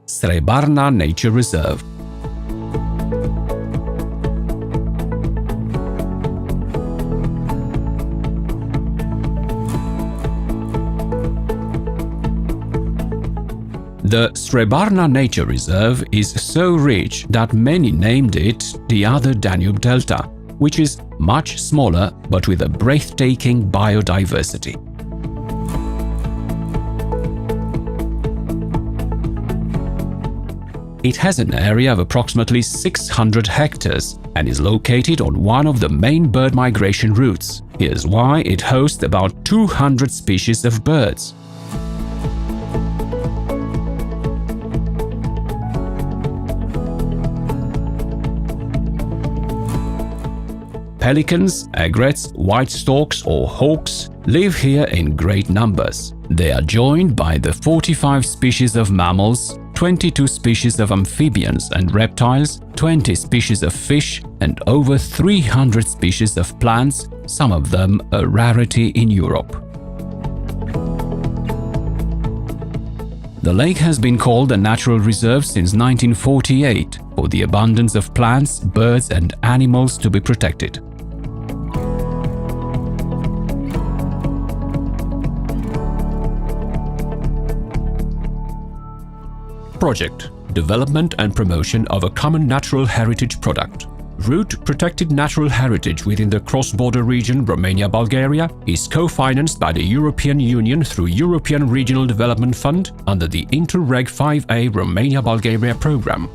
Srebarna Nature Reserve. The Srebarna Nature Reserve is so rich that many named it the other Danube Delta, which is much smaller but with a breathtaking biodiversity. It has an area of approximately 600 hectares and is located on one of the main bird migration routes. Here's why it hosts about 200 species of birds. Pelicans, egrets, white storks or hawks live here in great numbers. They are joined by the 45 species of mammals, 22 species of amphibians and reptiles, 20 species of fish, and over 300 species of plants, some of them a rarity in Europe. The lake has been called a natural reserve since 1948 for the abundance of plants, birds, and animals to be protected. Project: Development and promotion of a common natural heritage product. Route Protected Natural Heritage within the cross-border region Romania-Bulgaria is co-financed by the European Union through European Regional Development Fund under the Interreg 5A Romania-Bulgaria program.